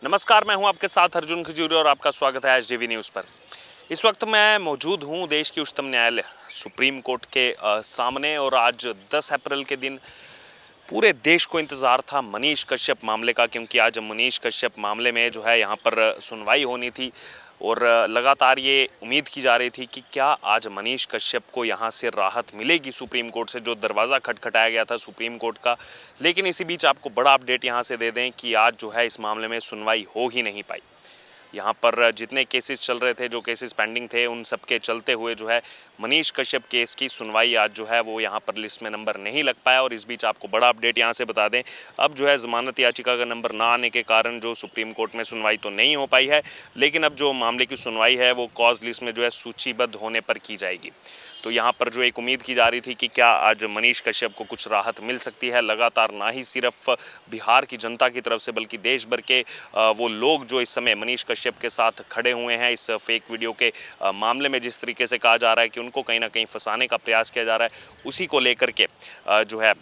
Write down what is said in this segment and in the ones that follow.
नमस्कार, मैं हूं आपके साथ अर्जुन खजूरी और आपका स्वागत है एचडीवी न्यूज़ पर। इस वक्त मैं मौजूद हूं देश की उच्चतम न्यायालय सुप्रीम कोर्ट के सामने और आज 10 अप्रैल के दिन पूरे देश को इंतज़ार था मनीष कश्यप मामले का, क्योंकि आज मनीष कश्यप मामले में जो है यहाँ पर सुनवाई होनी थी और लगातार ये उम्मीद की जा रही थी कि क्या आज मनीष कश्यप को यहाँ से राहत मिलेगी सुप्रीम कोर्ट से, जो दरवाज़ा खटखटाया गया था सुप्रीम कोर्ट का। लेकिन इसी बीच आपको बड़ा अपडेट यहाँ से दे दें कि आज जो है इस मामले में सुनवाई हो ही नहीं पाई। यहाँ पर जितने केसेस चल रहे थे, जो केसेस पेंडिंग थे, उन सब के चलते हुए जो है मनीष कश्यप केस की सुनवाई आज जो है वो यहाँ पर लिस्ट में नंबर नहीं लग पाया। और इस बीच आपको बड़ा अपडेट यहाँ से बता दें, अब जो है ज़मानत याचिका का नंबर ना आने के कारण जो सुप्रीम कोर्ट में सुनवाई तो नहीं हो पाई है, लेकिन अब जो मामले की सुनवाई है वो कॉज लिस्ट में जो है सूचीबद्ध होने पर की जाएगी। तो यहाँ पर जो एक उम्मीद की जा रही थी कि क्या आज मनीष कश्यप को कुछ राहत मिल सकती है, लगातार ना ही सिर्फ बिहार की जनता की तरफ से बल्कि देश भर के वो लोग जो इस समय मनीष कश्यप के साथ खड़े हुए हैं इस फेक वीडियो के मामले में, जिस तरीके से कहा जा रहा है कि उनको कहीं ना कहीं फंसाने का प्रयास किया जा रहा है, उसी को लेकर के जो है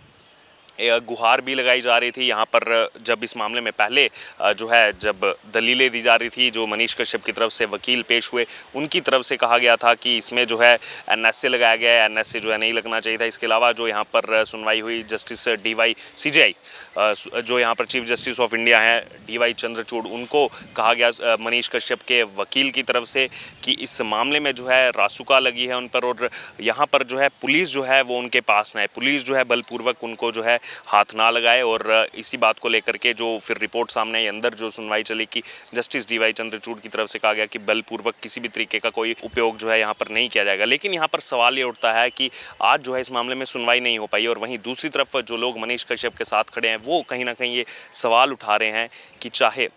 गुहार भी लगाई जा रही थी। यहाँ पर जब इस मामले में पहले जो है जब दलीलें दी जा रही थी, जो मनीष कश्यप की तरफ से वकील पेश हुए उनकी तरफ से कहा गया था कि इसमें जो है एनएसए लगाया गया है, एनएसए जो है नहीं लगना चाहिए था। इसके अलावा जो यहाँ पर सुनवाई हुई जस्टिस डीवाई सीजेआई जो यहाँ पर चीफ जस्टिस ऑफ इंडिया हैं डीवाई चंद्रचूड़, उनको कहा गया मनीष कश्यप के वकील की तरफ से कि इस मामले में जो है रासुका लगी है उन पर और यहाँ पर जो है पुलिस जो है वो उनके पास ना है, पुलिस जो है बलपूर्वक उनको जो है हाथ ना लगाए। और इसी बात को लेकर के जो फिर रिपोर्ट सामने आई, अंदर जो सुनवाई चली कि जस्टिस डीवाई चंद्रचूड़ की तरफ से कहा गया कि बलपूर्वक किसी भी तरीके का कोई उपयोग जो है यहाँ पर नहीं किया जाएगा। लेकिन यहाँ पर सवाल ये उठता है कि आज जो है इस मामले में सुनवाई नहीं हो पाई और वहीं दूसरी तरफ जो लोग मनीष कश्यप के साथ खड़े हैं वो कहीं ना कहीं ये सवाल उठा रहे हैं कि चाहे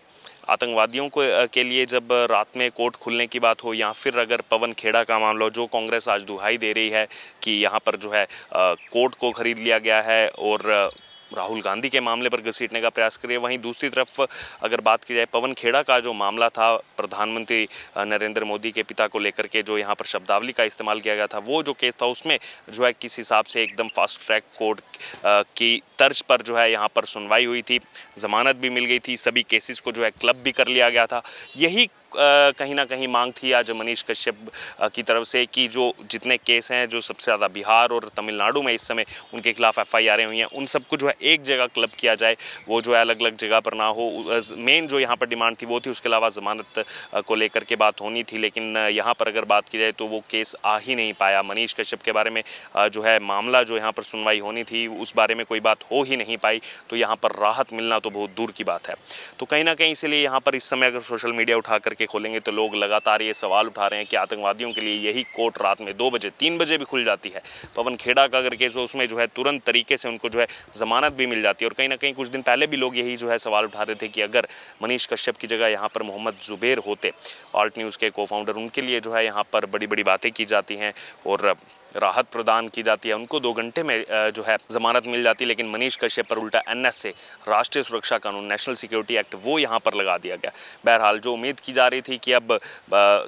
आतंकवादियों को के लिए जब रात में कोर्ट खुलने की बात हो या फिर अगर पवन खेड़ा का मामला हो, जो कांग्रेस आज दुहाई दे रही है कि यहाँ पर जो है कोर्ट को खरीद लिया गया है और राहुल गांधी के मामले पर घसीटने का प्रयास करिए, वहीं दूसरी तरफ अगर बात की जाए पवन खेड़ा का जो मामला था प्रधानमंत्री नरेंद्र मोदी के पिता को लेकर के, जो यहाँ पर शब्दावली का इस्तेमाल किया गया था, वो जो केस था उसमें जो है किस हिसाब से एकदम फास्ट ट्रैक कोर्ट की तर्ज पर जो है यहाँ पर सुनवाई हुई थी, ज़मानत भी मिल गई थी, सभी केसेस को जो है क्लब भी कर लिया गया था। यही कहीं ना कहीं मांग थी आज मनीष कश्यप की तरफ से कि जो जितने केस हैं, जो सबसे ज़्यादा बिहार और तमिलनाडु में इस समय उनके खिलाफ एफआईआरें हुई हैं, उन सबको जो है एक जगह क्लब किया जाए, वो जो है अलग अलग जगह पर ना हो। मेन जो यहाँ पर डिमांड थी वो थी, उसके अलावा ज़मानत को लेकर के बात होनी थी, लेकिन यहाँ पर अगर बात की जाए तो वो केस आ ही नहीं पाया। मनीष कश्यप के बारे में जो है मामला जो यहाँ पर सुनवाई होनी थी उस बारे में कोई बात हो ही नहीं पाई, तो यहाँ पर राहत मिलना तो बहुत दूर की बात है। तो कहीं ना कहीं इसलिए यहाँ पर इस समय अगर सोशल मीडिया उठा करके खोलेंगे तो लोग लगातार ये सवाल उठा रहे हैं कि आतंकवादियों के लिए यही कोर्ट रात में 2 बजे 3 बजे भी खुल जाती है। पवन खेड़ा का अगर केस हो उसमें जो है तुरंत तरीके से उनको जो है ज़मानत भी मिल जाती है। और कहीं ना कहीं कुछ दिन पहले भी लोग यही जो है सवाल उठा रहे थे कि अगर मनीष कश्यप की जगह यहाँ पर मोहम्मद जुबैर होते, ऑल्ट न्यूज़ के को फाउंडर, उनके लिए जो है यहाँ पर बड़ी बड़ी बातें की जाती हैं और राहत प्रदान की जाती है, उनको 2 घंटे में जो है ज़मानत मिल जाती है। लेकिन मनीष कश्यप पर उल्टा एनएसए, राष्ट्रीय सुरक्षा कानून, नेशनल सिक्योरिटी एक्ट, वो यहाँ पर लगा दिया गया। बहरहाल जो उम्मीद की जा रही थी कि अब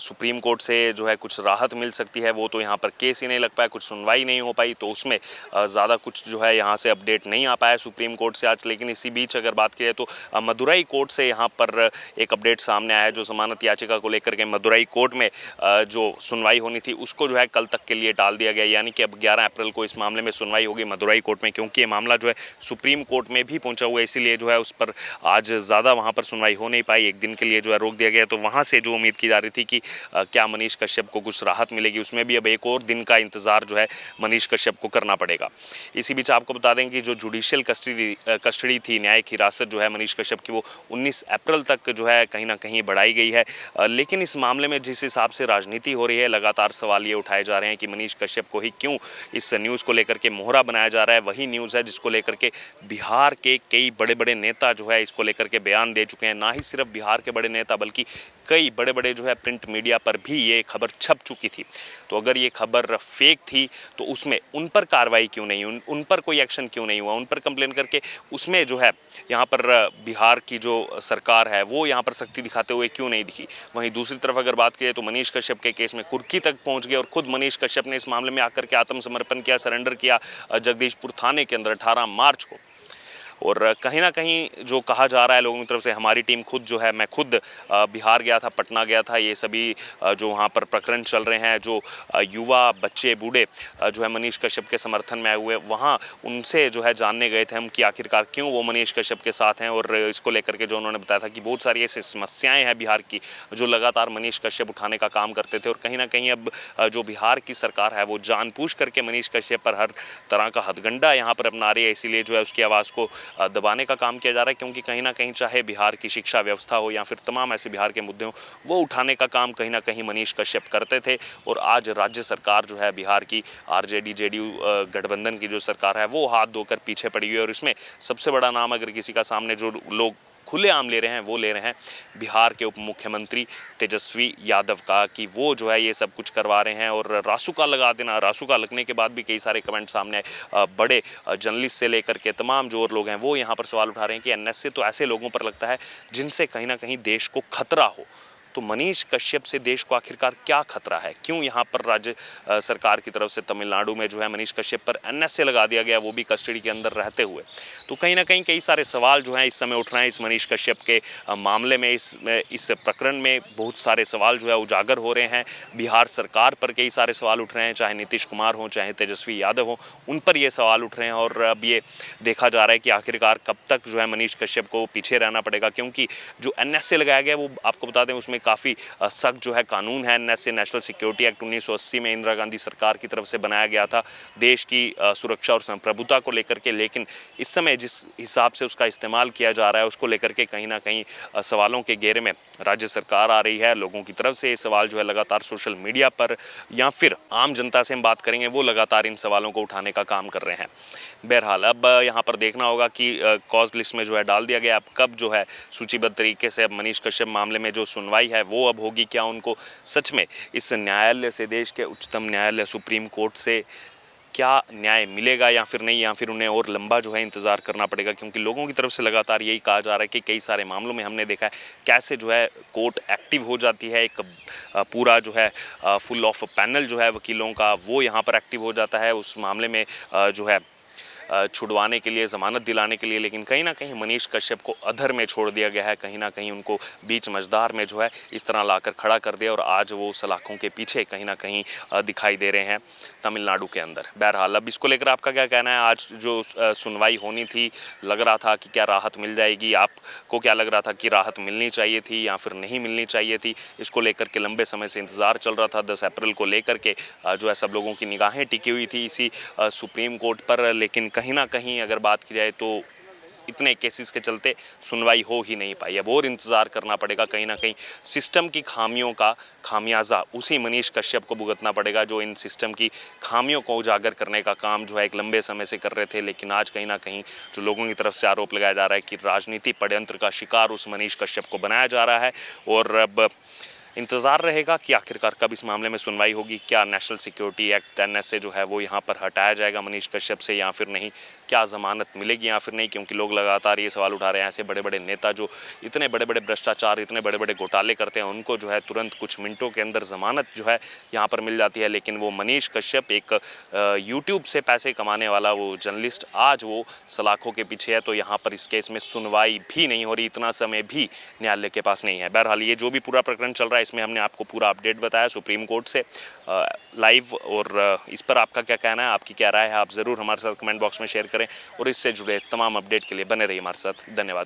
सुप्रीम कोर्ट से जो है कुछ राहत मिल सकती है, वो तो यहाँ पर केस ही नहीं लग पाया, कुछ सुनवाई नहीं हो पाई, तो उसमें ज़्यादा कुछ जो है यहाँ से अपडेट नहीं आ पाया सुप्रीम कोर्ट से आज। लेकिन इसी बीच अगर बात की जाए तो मदुरई कोर्ट से यहाँ पर एक अपडेट सामने आया है, जो ज़मानत याचिका को लेकर के मदुरई कोर्ट में जो सुनवाई होनी थी उसको जो है कल तक के लिए टाल दिया गया, यानी कि अब 11 अप्रैल को इस मामले में सुनवाई होगी मदुरई कोर्ट में, क्योंकि ये मामला जो है सुप्रीम कोर्ट में भी पहुंचा हुआ है, इसीलिए जो है उस पर आज ज़्यादा वहां पर सुनवाई हो नहीं पाई, एक दिन के लिए जो है रोक दिया गया। तो वहां से जो उम्मीद की जा रही थी कि क्या मनीष कश्यप को कुछ राहत मिलेगी, उसमें भी अब एक और दिन का इंतजार जो है मनीष कश्यप को करना पड़ेगा। इसी बीच आपको बता दें कि जो जुडिशियल कस्टडी थी, न्यायिक हिरासत जो है मनीष कश्यप की, वो 19 अप्रैल तक जो है कहीं ना कहीं बढ़ाई गई है। लेकिन इस मामले में जिस हिसाब से राजनीति हो रही है, लगातार सवाल ये उठाए जा रहे हैं कि मनीष कश्यप को ही क्यों इस न्यूज़ को लेकर के मोहरा बनाया जा रहा है। वही न्यूज़ है जिसको लेकर के बिहार के कई बड़े बड़े नेता जो है इसको लेकर के बयान दे चुके हैं। ना ही सिर्फ बिहार के बड़े नेता बल्कि कई बड़े बड़े जो है प्रिंट मीडिया पर भी ये खबर छप चुकी थी। तो अगर ये खबर फेक थी तो उसमें उन पर कार्रवाई क्यों नहीं, उन पर कोई एक्शन क्यों नहीं हुआ, उन पर कंप्लेन करके उसमें जो है यहाँ पर बिहार की जो सरकार है वो यहाँ पर सख्ती दिखाते हुए क्यों नहीं दिखी। वहीं दूसरी तरफ अगर बात करें तो मनीष कश्यप के केस में कुर्की तक पहुँच गए और खुद मनीष कश्यप ने इस मामले में आकर के आत्मसमर्पण किया, सरेंडर किया जगदीशपुर थाने के अंदर 18 मार्च को। और कहीं ना कहीं जो कहा जा रहा है लोगों की तरफ से, हमारी टीम खुद जो है, मैं खुद बिहार गया था, पटना गया था, ये सभी जो वहाँ पर प्रकरण चल रहे हैं, जो युवा बच्चे बूढ़े जो है मनीष कश्यप के समर्थन में आए हुए, वहाँ उनसे जो है जानने गए थे हम कि आखिरकार क्यों वो मनीष कश्यप के साथ हैं। और इसको लेकर के जो उन्होंने बताया था कि बहुत सारी ऐसी समस्याएं हैं बिहार की जो लगातार मनीष कश्यप उठाने का काम करते थे, और कहीं ना कहीं अब जो बिहार की सरकार है वो जानबूझ करके मनीष कश्यप पर हर तरह का हथगंडा यहाँ पर अपना रही है, इसीलिए जो है उसकी आवाज़ को दबाने का काम किया जा रहा है। क्योंकि कहीं ना कहीं चाहे बिहार की शिक्षा व्यवस्था हो या फिर तमाम ऐसे बिहार के मुद्दे हों, वो उठाने का काम कहीं ना कहीं मनीष कश्यप करते थे। और आज राज्य सरकार जो है बिहार की आरजेडी जेडीयू गठबंधन की जो सरकार है वो हाथ धोकर पीछे पड़ी हुई है। और इसमें सबसे बड़ा नाम अगर किसी का सामने जो लोग खुलेआम ले रहे हैं वो ले रहे हैं बिहार के उप मुख्यमंत्री तेजस्वी यादव का, कि वो जो है ये सब कुछ करवा रहे हैं। और रासुका लगा देना, रासुका लगने के बाद भी कई सारे कमेंट सामने आए, बड़े जर्नलिस्ट से लेकर के तमाम जो और लोग हैं वो यहाँ पर सवाल उठा रहे हैं कि एनएसए तो ऐसे लोगों पर लगता है जिनसे कहीं ना कहीं देश को खतरा हो। तो मनीष कश्यप से देश को आखिरकार क्या खतरा है, क्यों यहाँ पर राज्य सरकार की तरफ से तमिलनाडु में जो है मनीष कश्यप पर एनएसए लगा दिया गया, वो भी कस्टडी के अंदर रहते हुए। तो कहीं ना कहीं कई सारे सवाल जो हैं इस समय उठ रहे हैं इस मनीष कश्यप के मामले में, इस प्रकरण में बहुत सारे सवाल जो है उजागर हो रहे हैं। बिहार सरकार पर कई सारे सवाल उठ रहे हैं, चाहे नीतीश कुमार हो चाहे तेजस्वी यादव हो, उन पर ये सवाल उठ रहे हैं। और अब ये देखा जा रहा है कि आखिरकार कब तक जो है मनीष कश्यप को पीछे रहना पड़ेगा, क्योंकि जो एनएसए लगाया गया वो आपको बता दें उसमें काफ़ी सख्त जो है कानून है। एनएसए नेशनल सिक्योरिटी एक्ट 1980 में इंदिरा गांधी सरकार की तरफ से बनाया गया था देश की सुरक्षा और संप्रभुता को लेकर के, लेकिन इस समय जिस हिसाब से उसका इस्तेमाल किया जा रहा है उसको लेकर के कहीं ना कहीं सवालों के घेरे में राज्य सरकार आ रही है। लोगों की तरफ से ये सवाल जो है लगातार सोशल मीडिया पर या फिर आम जनता से हम बात करेंगे वो लगातार इन सवालों को उठाने का काम कर रहे हैं। बहरहाल अब यहाँ पर देखना होगा कि कॉज लिस्ट में जो है डाल दिया गया, अब कब जो है सूचीबद्ध तरीके से अब मनीष कश्यप मामले में जो सुनवाई है वो अब होगी। क्या उनको सच में इस न्यायालय से, देश के उच्चतम न्यायालय सुप्रीम कोर्ट से क्या न्याय मिलेगा या फिर नहीं, या फिर उन्हें और लंबा जो है इंतज़ार करना पड़ेगा। क्योंकि लोगों की तरफ से लगातार यही कहा जा रहा है कि कई सारे मामलों में हमने देखा है कैसे जो है कोर्ट एक्टिव हो जाती है, एक पूरा जो है फुल ऑफ पैनल जो है वकीलों का वो यहाँ पर एक्टिव हो जाता है उस मामले में जो है छुड़वाने के लिए, ज़मानत दिलाने के लिए। लेकिन कहीं ना कहीं मनीष कश्यप को अधर में छोड़ दिया गया है, कहीं ना कहीं उनको बीच मझधार में जो है इस तरह लाकर खड़ा कर दिया और आज वो सलाखों के पीछे कहीं ना कहीं दिखाई दे रहे हैं तमिलनाडु के अंदर। बहरहाल अब इसको लेकर आपका क्या कहना है? आज जो सुनवाई होनी थी, लग रहा था कि क्या राहत मिल जाएगी? आपको क्या लग रहा था कि राहत मिलनी चाहिए थी या फिर नहीं मिलनी चाहिए थी? इसको लेकर के लंबे समय से इंतज़ार चल रहा था। 10 अप्रैल को लेकर के जो है सब लोगों की निगाहें टिकी हुई थी इसी सुप्रीम कोर्ट पर, लेकिन कहीं ना कहीं अगर बात की जाए तो इतने केसेस के चलते सुनवाई हो ही नहीं पाई। अब और इंतज़ार करना पड़ेगा, कहीं ना कहीं सिस्टम की खामियों का खामियाजा उसी मनीष कश्यप को भुगतना पड़ेगा जो इन सिस्टम की खामियों को उजागर करने का काम जो है एक लंबे समय से कर रहे थे। लेकिन आज कहीं ना कहीं जो लोगों की तरफ से आरोप लगाया जा रहा है कि राजनीति षड्यंत्र का शिकार उस मनीष कश्यप को बनाया जा रहा है। और अब इंतज़ार रहेगा कि आखिरकार कब इस मामले में सुनवाई होगी। क्या नेशनल सिक्योरिटी एक्ट एनएसए जो है वो यहाँ पर हटाया जाएगा मनीष कश्यप से या फिर नहीं? क्या ज़मानत मिलेगी या फिर नहीं? क्योंकि लोग लगातार ये सवाल उठा रहे हैं, ऐसे बड़े बड़े नेता जो इतने बड़े बड़े भ्रष्टाचार, इतने बड़े बड़े घोटाले करते हैं, उनको जो है तुरंत कुछ मिनटों के अंदर ज़मानत जो है यहाँ पर मिल जाती है। लेकिन वो मनीष कश्यप एक यूट्यूब से पैसे कमाने वाला वो जर्नलिस्ट आज वो सलाखों के पीछे है। तो यहाँ पर इस केस में सुनवाई भी नहीं हो रही, इतना समय भी न्यायालय के पास नहीं है। बहरहाल ये जो भी पूरा प्रकरण चल रहा है इसमें हमने आपको पूरा अपडेट बताया सुप्रीम कोर्ट से लाइव। और इस पर आपका क्या कहना है, आपकी क्या राय है, आप ज़रूर हमारे साथ कमेंट बॉक्स में शेयर करें। और इससे जुड़े तमाम अपडेट के लिए बने रहिए हमारे साथ। धन्यवाद।